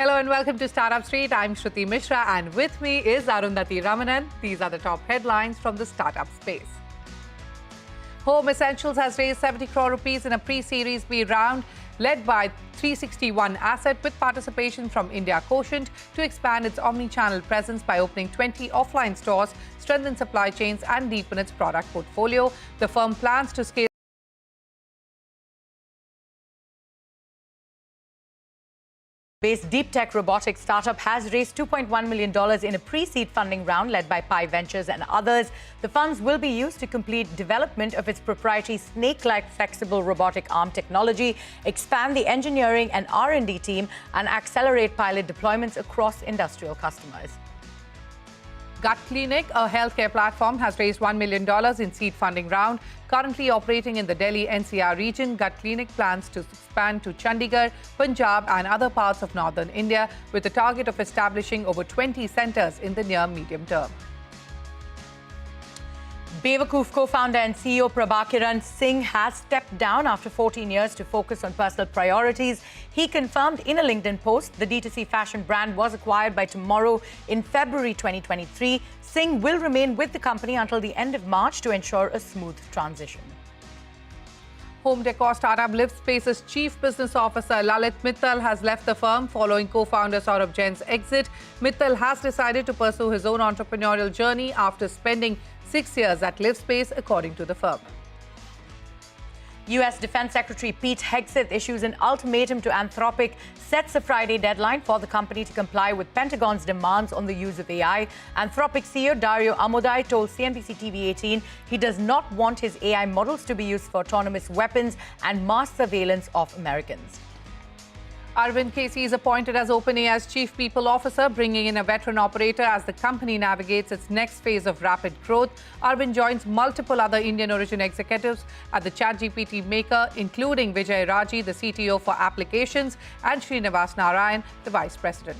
Hello and welcome to Startup Street. I'm Shruti Mishra and with me is Arundhati Ramanan. These are the top headlines from the startup space. Home Essentials has raised 70 crore rupees in a pre-Series B round led by 361 Asset with participation from India Quotient to expand its omni-channel presence by opening 20 offline stores, strengthen supply chains and deepen its product portfolio. The firm plans to scale based deep tech robotics startup has raised $2.1 million in a pre-seed funding round led by Pi Ventures and others. The funds will be used to complete development of its proprietary snake-like flexible robotic arm technology, expand the engineering and R&D team, and accelerate pilot deployments across industrial customers. Gut Clinic, a healthcare platform, has raised $1 million in seed funding round. Currently operating in the Delhi NCR region, Gut Clinic plans to expand to Chandigarh, Punjab and other parts of northern India with a target of establishing over 20 centres in the near-medium term. Bewakoof co-founder and CEO Prabhakiran Singh has stepped down after 14 years to focus on personal priorities. He confirmed in a LinkedIn post the D2C fashion brand was acquired by Tomorrow in February 2023. Singh will remain with the company until the end of March to ensure a smooth transition. Home decor startup Libas' Chief Business Officer Lalit Mittal has left the firm following co-founder Saurabh Jain's exit. Mittal has decided to pursue his own entrepreneurial journey after spending 6 years at Libas, according to the firm. U.S. Defense Secretary Pete Hegseth issues an ultimatum to Anthropic, sets a Friday deadline for the company to comply with Pentagon's demands on the use of AI. Anthropic CEO Dario Amodei told CNBC TV18 he does not want his AI models to be used for autonomous weapons and mass surveillance of Americans. Arvind Casey is appointed as OpenAI's Chief People Officer, bringing in a veteran operator as the company navigates its next phase of rapid growth. Arvind joins multiple other Indian origin executives at the ChatGPT maker, including Vijay Raji, the CTO for applications, and Srinivas Narayan, the Vice President.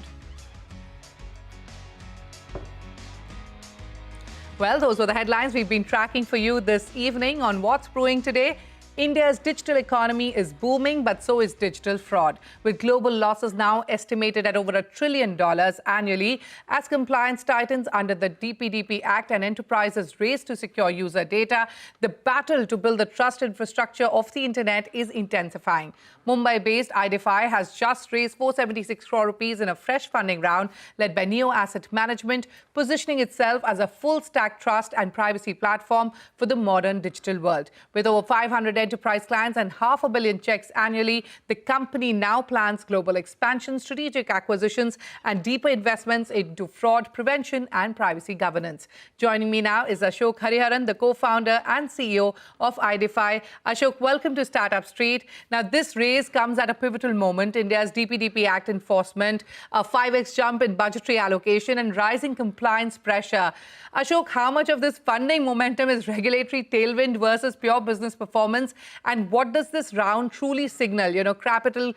Well, those were the headlines we've been tracking for you this evening on What's Brewing Today. India's digital economy is booming, but so is digital fraud, with global losses now estimated at over $1 trillion annually. As compliance tightens under the DPDP Act and enterprises race to secure user data, the battle to build the trust infrastructure of the internet is intensifying. Mumbai-based IDfy has just raised 476 crore rupees in a fresh funding round led by Neo Asset Management, positioning itself as a full-stack trust and privacy platform for the modern digital world. With over 500 enterprise clients and $500 million checks annually, the company now plans global expansion, strategic acquisitions, and deeper investments into fraud prevention and privacy governance. Joining me now is Ashok Hariharan, the co-founder and CEO of IDfy. Ashok, welcome to Startup Street. Now, this raise comes at a pivotal moment. India's DPDP Act enforcement, a 5x jump in budgetary allocation, and rising compliance pressure. Ashok, how much of this funding momentum is regulatory tailwind versus pure business performance? And what does this round truly signal? Capital,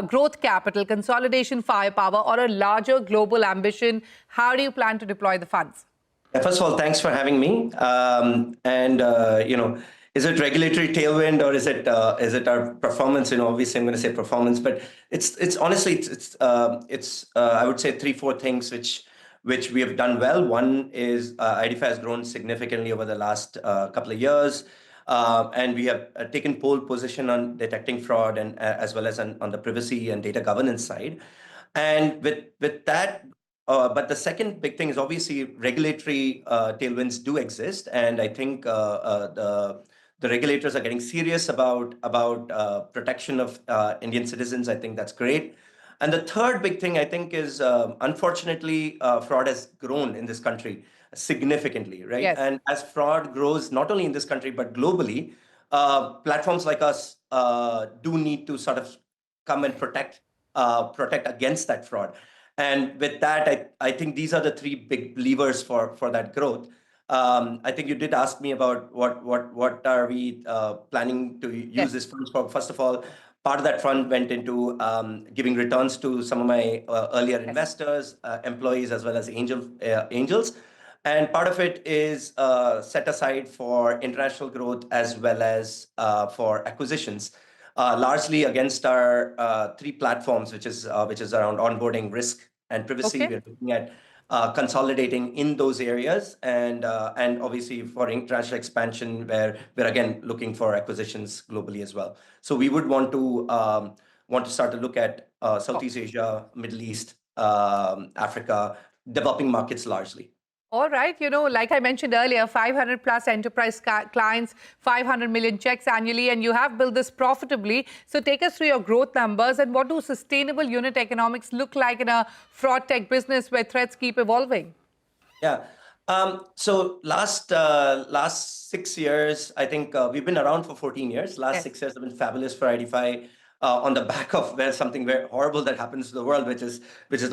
growth capital, consolidation firepower, or a larger global ambition? How do you plan to deploy the funds? First of all, thanks for having me. Is it regulatory tailwind or is it our performance? Obviously I'm going to say performance, but it's honestly I would say 3-4 things which we have done well. One is IDfy has grown significantly over the last couple of years, and we have taken pole position on detecting fraud and as well as on the privacy and data governance side. And with that. But the second big thing is obviously regulatory tailwinds do exist, and I think the regulators are getting serious about protection of Indian citizens. I think that's great. And the third big thing I think is unfortunately fraud has grown in this country significantly, right? Yes. And as fraud grows not only in this country but globally, platforms like us do need to sort of come and protect against that fraud. And with that, I think these are the three big levers for that growth. I think you did ask me about what are we planning to use this funds for. First of all, part of that fund went into giving returns to some of my earlier investors, employees, as well as angels. And part of it is set aside for international growth as well as for acquisitions. largely against our three platforms, which is around onboarding, risk, and privacy. Okay. We're looking at consolidating in those areas, and obviously for international expansion, where we're again looking for acquisitions globally as well. So we would want to start to look at Southeast Asia, Middle East, Africa, developing markets largely. All right. Like I mentioned earlier, 500 plus enterprise clients, 500 million checks annually, and you have built this profitably. So take us through your growth numbers and what do sustainable unit economics look like in a fraud tech business where threats keep evolving? Yeah. So last 6 years, I think we've been around for 14 years. Last 6 years have been fabulous for IDfy. On the back of something very horrible that happens to the world, which is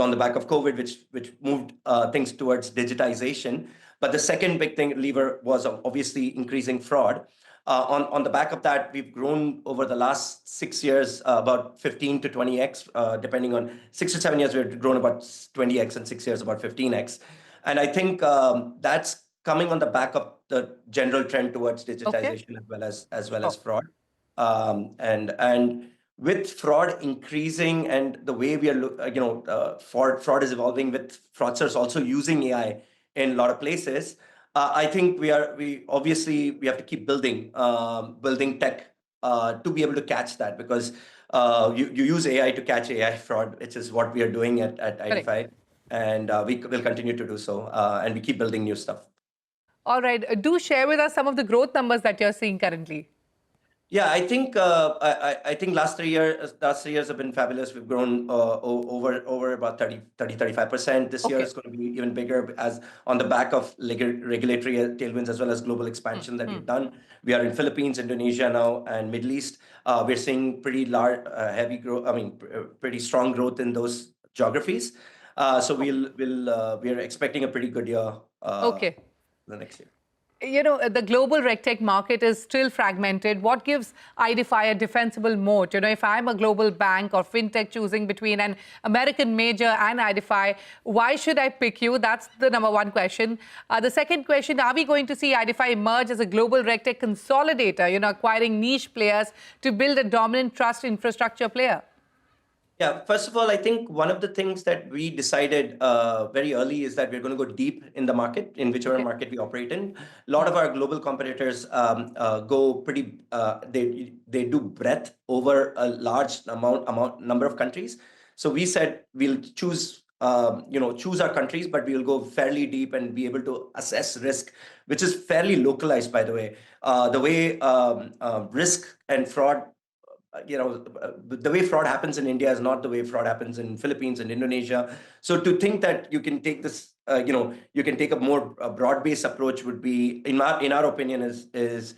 on the back of COVID, which moved things towards digitization. But the second big thing lever was obviously increasing fraud. On the back of that, we've grown over the last 6 years about 15 to 20x, depending on 6 to 7 years, we've grown about 20x, and 6 years about 15x. And I think that's coming on the back of the general trend towards digitization, as well as fraud. And with fraud increasing and the way we are, fraud is evolving with fraudsters also using AI in a lot of places. I think we have to keep building tech to be able to catch that, because you use AI to catch AI fraud, which is what we are doing at IDfy, and we will continue to do so, and we keep building new stuff. All right. Do share with us some of the growth numbers that you're seeing currently. Yeah, I think last 3 years have been fabulous. We've grown over about 35%. This year is going to be even bigger, as on the back of regulatory tailwinds as well as global expansion that we've done. We are in Philippines, Indonesia now, and Middle East. We're seeing pretty large, heavy growth. I mean, pretty strong growth in those geographies. So we're expecting a pretty good year. The next year. The global RegTech market is still fragmented. What gives IDfy a defensible moat? If I'm a global bank or fintech choosing between an American major and IDfy, why should I pick you? That's the number one question. The second question, are we going to see IDfy emerge as a global RegTech consolidator, acquiring niche players to build a dominant trust infrastructure player? Yeah, first of all, I think one of the things that we decided very early is that we're going to go deep in the market, in whichever market we operate in. A lot of our global competitors go pretty, they do breadth over a large number of countries. So we said we'll choose our countries, but we'll go fairly deep and be able to assess risk, which is fairly localized, by the way. The way risk and fraud, the way fraud happens in India is not the way fraud happens in Philippines and Indonesia. So to think that you can take this, you can take a more broad-based approach would be, in our opinion, is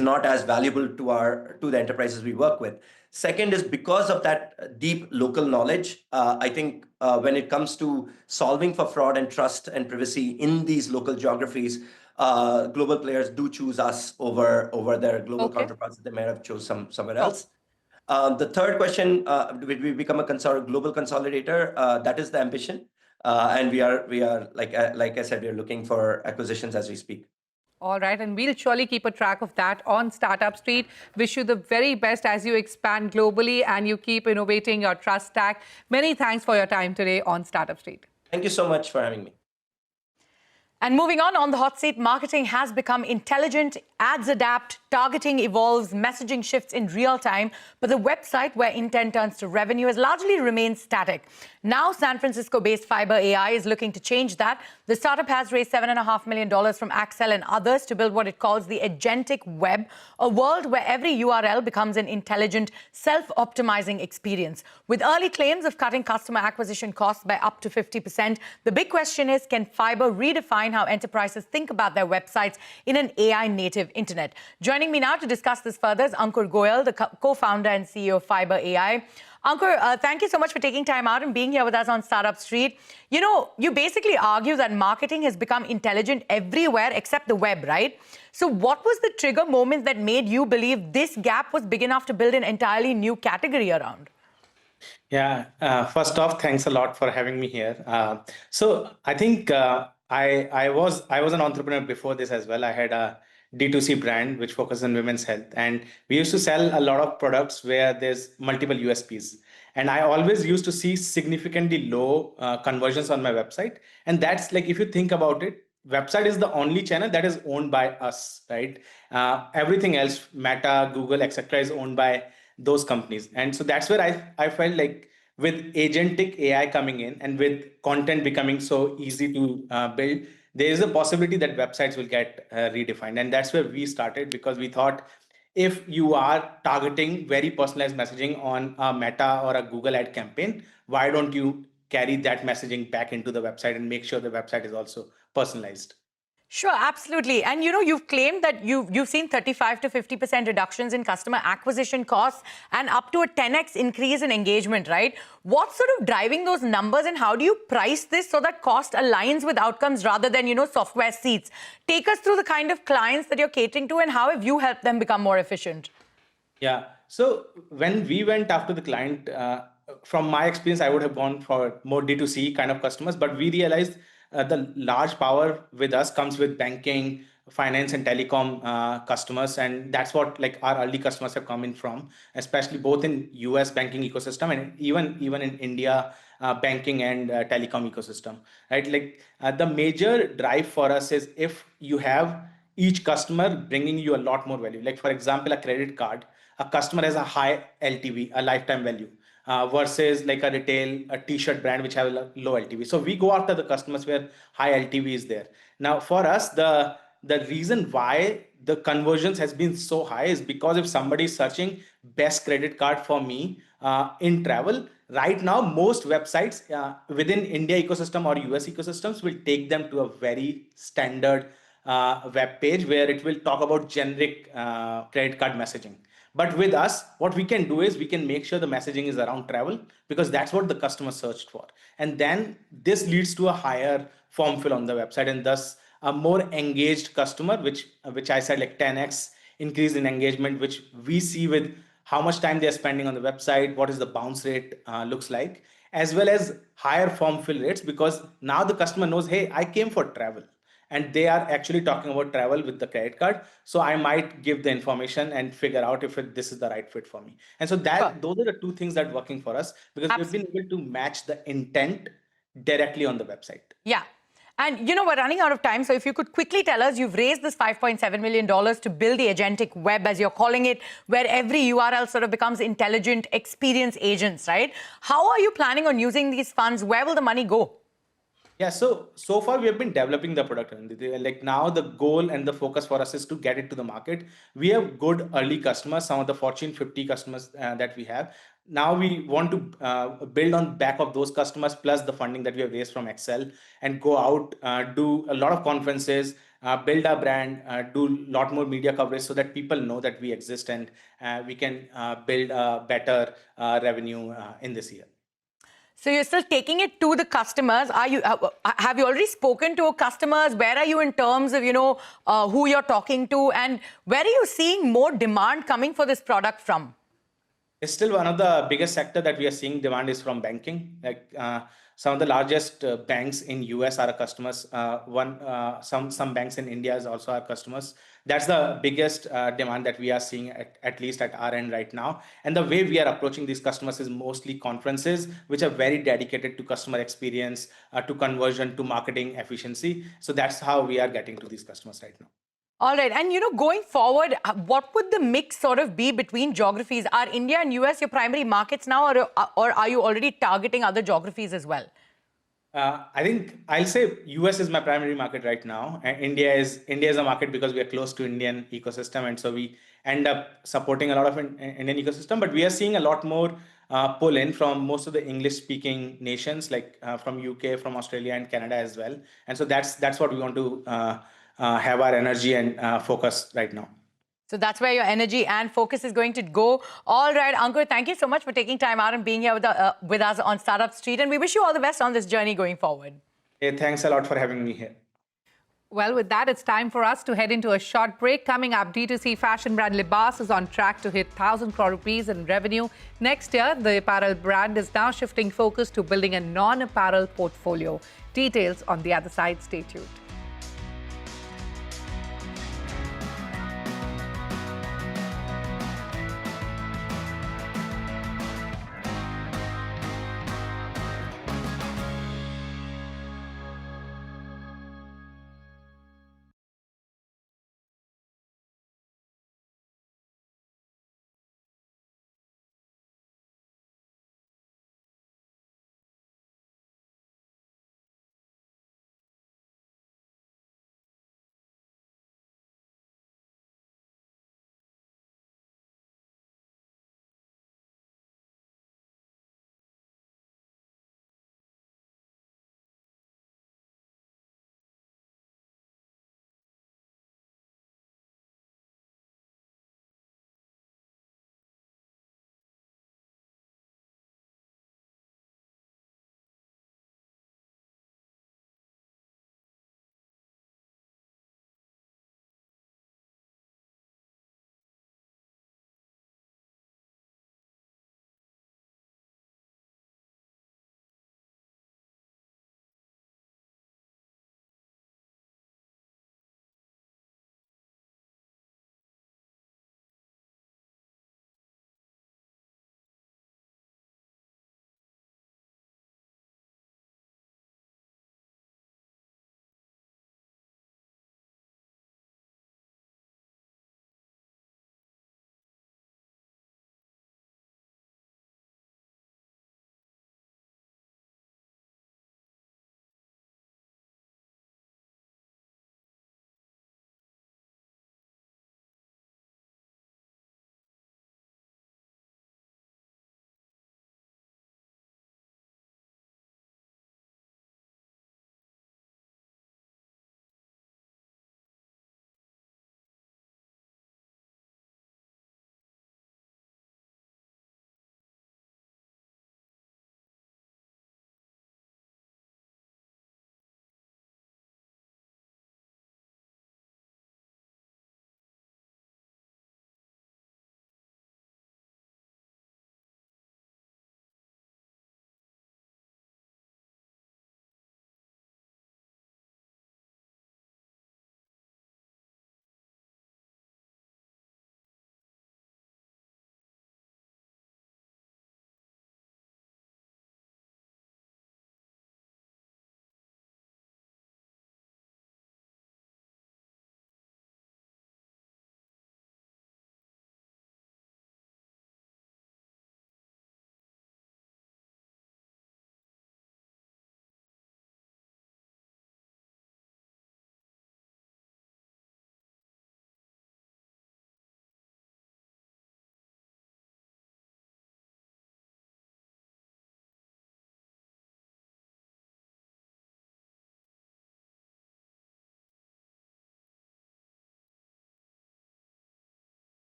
not as valuable to the enterprises we work with. Second is because of that deep local knowledge. I think when it comes to solving for fraud and trust and privacy in these local geographies, global players do choose us over their global counterparts that they may have chosen somewhere else. The third question, will we become a global consolidator? That is the ambition, and we are like I said, we are looking for acquisitions as we speak. All right, and we'll surely keep a track of that on Startup Street. Wish you the very best as you expand globally and you keep innovating your trust stack. Many thanks for your time today on Startup Street. Thank you so much for having me. And moving on the hot seat, marketing has become intelligent, ads adapt, targeting evolves, messaging shifts in real time, but the website where intent turns to revenue has largely remained static. Now, San Francisco-based Fibr AI is looking to change that. The startup has raised $7.5 million from Accel and others to build what it calls the agentic web, a world where every URL becomes an intelligent, self-optimizing experience. With early claims of cutting customer acquisition costs by up to 50%, the big question is, can Fibr redefine how enterprises think about their websites in an AI-native internet? Joining me now to discuss this further is Ankur Goyal, the co-founder and CEO of Fibr AI. Ankur, thank you so much for taking time out and being here with us on Startup Street. You basically argue that marketing has become intelligent everywhere except the web, right? So what was the trigger moment that made you believe this gap was big enough to build an entirely new category around? Yeah, first off, thanks a lot for having me here. So I think I was an entrepreneur before this as well. I had a D2C brand which focuses on women's health, and we used to sell a lot of products where there's multiple USPs. And I always used to see significantly low conversions on my website. And that's like, if you think about it, website is the only channel that is owned by us, right? Everything else, Meta, Google, etc., is owned by those companies. And so that's where I felt like, with agentic AI coming in and with content becoming so easy to build, there is a possibility that websites will get redefined. And that's where we started, because we thought, if you are targeting very personalized messaging on a Meta or a Google ad campaign, why don't you carry that messaging back into the website and make sure the website is also personalized? Sure, absolutely. And you've claimed that you've seen 35 to 50% reductions in customer acquisition costs and up to a 10x increase in engagement, right? What's sort of driving those numbers, and how do you price this so that cost aligns with outcomes rather than, software seats? Take us through the kind of clients that you're catering to, and how have you helped them become more efficient? Yeah. So when we went after the client, from my experience, I would have gone for more D2C kind of customers, but we realized the large power with us comes with banking, finance, and telecom customers, and that's what like our early customers have come in from, especially both in US banking ecosystem and even in India banking and telecom ecosystem, right? Like the major drive for us is if you have each customer bringing you a lot more value. Like for example, a credit card, a customer has a high LTV, a lifetime value, versus like a t-shirt brand which have a low LTV. So we go after the customers where high LTV is there. Now for us, the reason why the conversions has been so high is because if somebody is searching best credit card for me in travel, right now most websites within India ecosystem or US ecosystems will take them to a very standard web page where it will talk about generic credit card messaging. But with us, what we can do is we can make sure the messaging is around travel, because that's what the customer searched for. And then this leads to a higher form fill on the website, and thus a more engaged customer, which I said like 10x increase in engagement, which we see with how much time they're spending on the website, what is the bounce rate looks like, as well as higher form fill rates, because now the customer knows, hey, I came for travel. And they are actually talking about travel with the credit card. So I might give the information and figure out if this is the right fit for me. And so those are the two things that are working for us, because we've been able to match the intent directly on the website. Yeah. And, we're running out of time. So if you could quickly tell us, you've raised this $5.7 million to build the agentic web, as you're calling it, where every URL sort of becomes intelligent experience agents, right? How are you planning on using these funds? Where will the money go? Yeah, so far we have been developing the product. Like now the goal and the focus for us is to get it to the market. We have good early customers, some of the Fortune 50 customers that we have. Now we want to build on back of those customers plus the funding that we have raised from Excel, and go out, do a lot of conferences, build our brand, do a lot more media coverage so that people know that we exist, and we can build a better revenue in this year. So you're still taking it to the customers. Have you already spoken to customers? Where are you in terms of, who you're talking to, and where are you seeing more demand coming for this product from? It's still one of the biggest sector that we are seeing demand is from banking. Like some of the largest banks in US are our customers. Some banks in India is also our customers. That's the biggest demand that we are seeing at least at our end right now. And the way we are approaching these customers is mostly conferences, which are very dedicated to customer experience, to conversion, to marketing efficiency. So that's how we are getting to these customers right now. All right. And, going forward, what would the mix sort of be between geographies? Are India and US your primary markets now, or are you already targeting other geographies as well? I think I'll say US is my primary market right now. And India is a market because we are close to Indian ecosystem. And so we end up supporting a lot of Indian ecosystem. But we are seeing a lot more pull in from most of the English speaking nations, like from UK, from Australia and Canada as well. And so that's what we want to have our energy and focus right now. So that's where your energy and focus is going to go. All right, Ankur, thank you so much for taking time out and being here with us on Startup Street. And we wish you all the best on this journey going forward. Hey, thanks a lot for having me here. Well, with that, it's time for us to head into a short break. Coming up, D2C fashion brand Libas is on track to hit 1,000 crore rupees in revenue next year. The apparel brand is now shifting focus to building a non-apparel portfolio. Details on the other side. Stay tuned.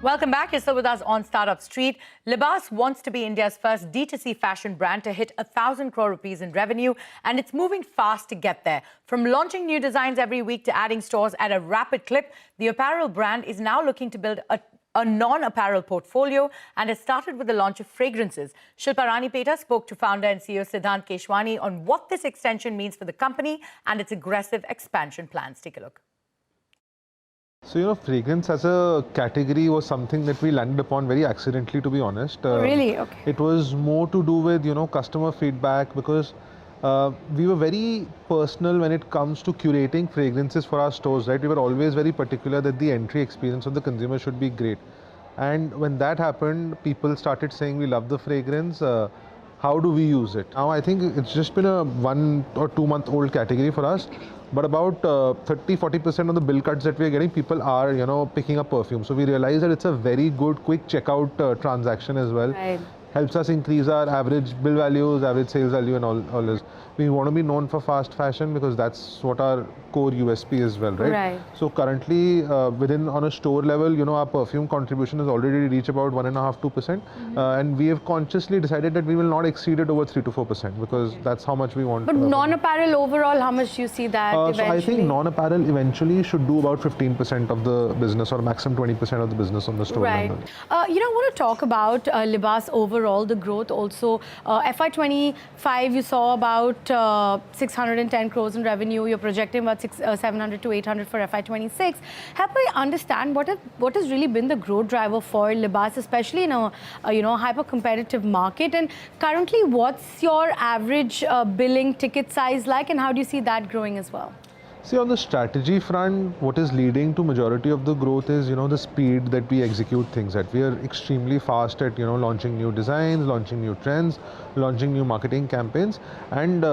Welcome back. You're still with us on Startup Street. Libas wants to be India's first D2C fashion brand to hit 1,000 crore rupees in revenue, and it's moving fast to get there. From launching new designs every week to adding stores at a rapid clip, the apparel brand is now looking to build a non-apparel portfolio, and it started with the launch of fragrances. Shilpa Ranipeta spoke to founder and CEO Siddhant Keshwani on what this extension means for the company and its aggressive expansion plans. Take a look. So, fragrance as a category was something that we landed upon very accidentally, to be honest. Really? Okay. It was more to do with, customer feedback, because we were very personal when it comes to curating fragrances for our stores, right? We were always very particular that the entry experience of the consumer should be great. And when that happened, people started saying, we love the fragrance. How do we use it? Now, I think it's just been a 1 or 2 month old category for us. But about 30-40% of the bill cuts that we are getting, people are, picking up perfume. So we realize that it's a very good, quick checkout transaction as well. Right. Helps us increase our average bill values, average sales value, and all this. We want to be known for fast fashion because that's what our core USP is, well, right? Right. So currently, on a store level, our perfume contribution has already reached about 1.5-2%, and we have consciously decided that we will not exceed it over 3-4% because that's how much we want. But non-apparel overall, how much do you see that eventually? So I think non-apparel eventually should do about 15% of the business or maximum 20% of the business on the store. Right. I want to talk about Libas overall, the growth also. FY25, you saw about 610 crores in revenue. You're projecting about 700 to 800 for FY26. Help me understand what has really been the growth driver for Libas, especially in a hyper-competitive market. And currently, what's your average billing ticket size like, and how do you see that growing as well? See, on the strategy front, what is leading to majority of the growth is, the speed that we execute things at. We are extremely fast at, launching new designs, launching new trends, launching new marketing campaigns, and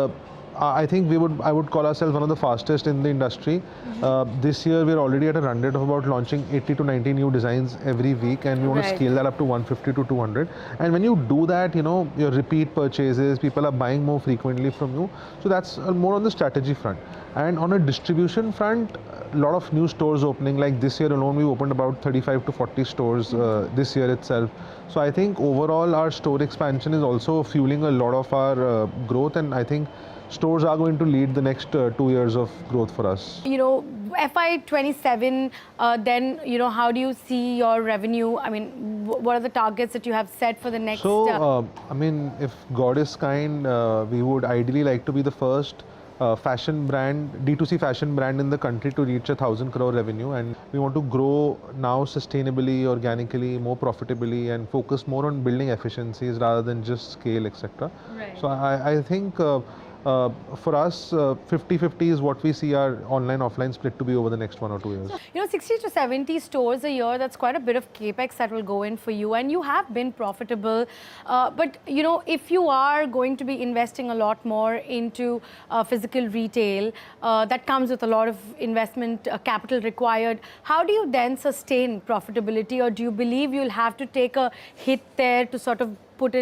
I think I would call ourselves one of the fastest in the industry. This year, we're already at a run rate of about launching 80 to 90 new designs every week, and we want to scale that up to 150 to 200. And when you do that, your repeat purchases, people are buying more frequently from you. So that's more on the strategy front. And on a distribution front, a lot of new stores opening. Like this year alone, we opened about 35 to 40 stores this year itself. So I think overall, our store expansion is also fueling a lot of our growth, and I think stores are going to lead the next 2 years of growth for us. FY27, then, how do you see your revenue? I mean, what are the targets that you have set for the next? So, if God is kind, we would ideally like to be the first fashion brand, D2C fashion brand in the country to reach 1,000 crore revenue, and we want to grow now sustainably, organically, more profitably, and focus more on building efficiencies rather than just scale, etc. Right. So I think for us, 50-50 is what we see our online-offline split to be over the next 1 or 2 years. 60 to 70 stores a year, that's quite a bit of capex that will go in for you, and you have been profitable. But, if you are going to be investing a lot more into physical retail, that comes with a lot of investment capital required. How do you then sustain profitability, or do you believe you'll have to take a hit there to sort of put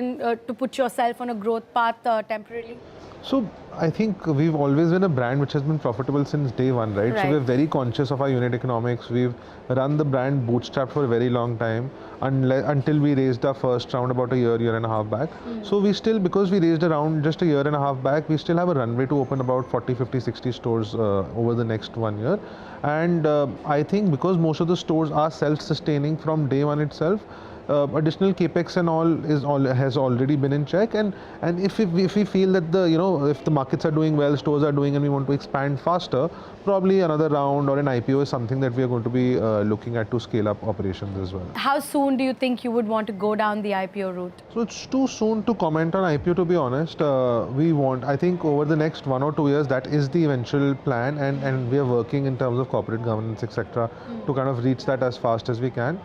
yourself on a growth path temporarily? So I think we've always been a brand which has been profitable since day one, right? So we're very conscious of our unit economics. We've run the brand bootstrapped for a very long time until we raised our first round about a year and a half back. So we still, because we raised a round just a year and a half back, we still have a runway to open about 40, 50, 60 stores over the next 1 year. And I think because most of the stores are self-sustaining from day one itself, additional capex and all has already been in check, and if we feel that if the markets are doing well, stores are doing, and we want to expand faster, probably another round or an IPO is something that we are going to be looking at to scale up operations as well. How soon do you think you would want to go down the IPO route? So it's too soon to comment on IPO, to be honest. I think over the next 1 or 2 years, that is the eventual plan, and we are working in terms of corporate governance, etc., to kind of reach that as fast as we can.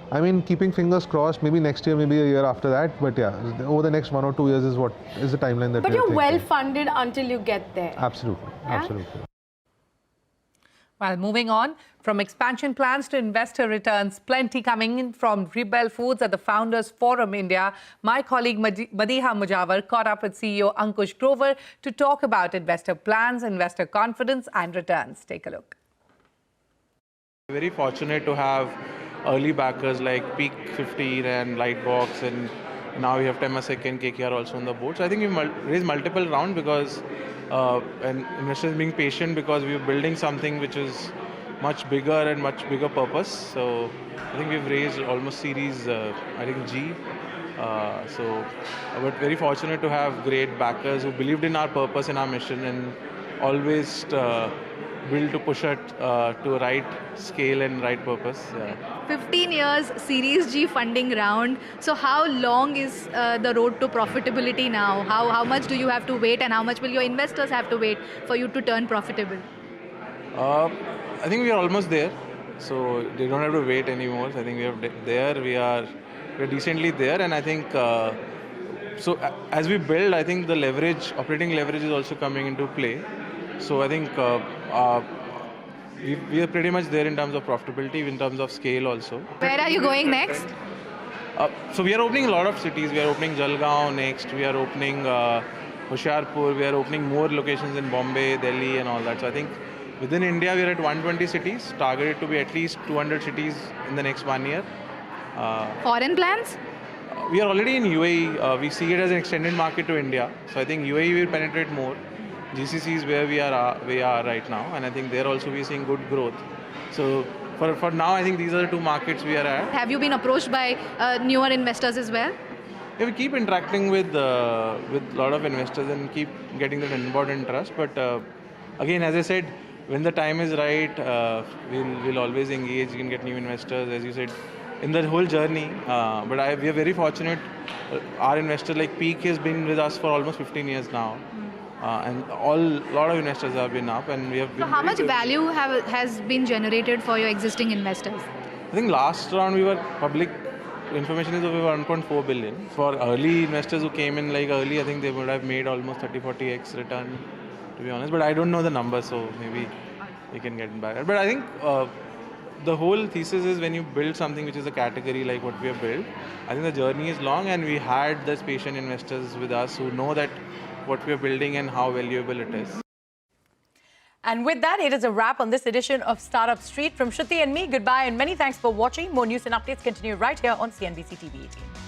I mean, keeping fingers crossed, maybe next year, maybe a year after that. But yeah, over the next 1 or 2 years is what is the timeline that. But you're well funded until you get there. Absolutely, absolutely. Well, moving on, from expansion plans to investor returns, plenty coming in from Rebel Foods at the Founders Forum India. My colleague Madiha Mujawar caught up with CEO Ankush Grover to talk about investor plans, investor confidence and returns. Take a look. Very fortunate to have early backers like Peak 15 and Lightbox, and now we have Temasek and KKR also on the board. So I think we've raised multiple rounds because and investors being patient because we're building something which is much bigger and much bigger purpose. So I think we've raised almost series, I think G. But very fortunate to have great backers who believed in our purpose and our mission and always build to push it to right scale and right purpose. 15 years Series G funding round. So how long is the road to profitability now? How much do you have to wait, and how much will your investors have to wait for you to turn profitable? I think we are almost there. So they don't have to wait anymore. I think we're decently there, and I think as we build, I think the operating leverage is also coming into play. So I think we are pretty much there in terms of profitability, in terms of scale also. Where are you going next? So we are opening a lot of cities. We are opening Jalgaon next. We are opening Hoshiarpur. We are opening more locations in Bombay, Delhi, and all that. So I think within India, we are at 120 cities, targeted to be at least 200 cities in the next 1 year. Foreign plans? We are already in UAE. We see it as an extended market to India. So I think UAE will penetrate more. GCC is where we are right now, and I think there also we are seeing good growth. So for now, I think these are the two markets we are at. Have you been approached by newer investors as well? Yeah, we keep interacting with a lot of investors and keep getting that inbound interest. But again, as I said, when the time is right, we'll always engage and get new investors, as you said, in the whole journey. But we are very fortunate. Our investor like Peak has been with us for almost 15 years now. And a lot of investors have been up, and we have been. So how much value has been generated for your existing investors? I think last round public information is over 1.4 billion. For early investors who came in like early, I think they would have made almost 30-40x return, to be honest. But I don't know the number, so maybe we can get back. But I think the whole thesis is when you build something which is a category like what we have built, I think the journey is long, and we had those patient investors with us who know that what we are building and how valuable it is. And with that, it is a wrap on this edition of Startup Street. From Shruti and me, goodbye and many thanks for watching. More news and updates continue right here on CNBC TV18.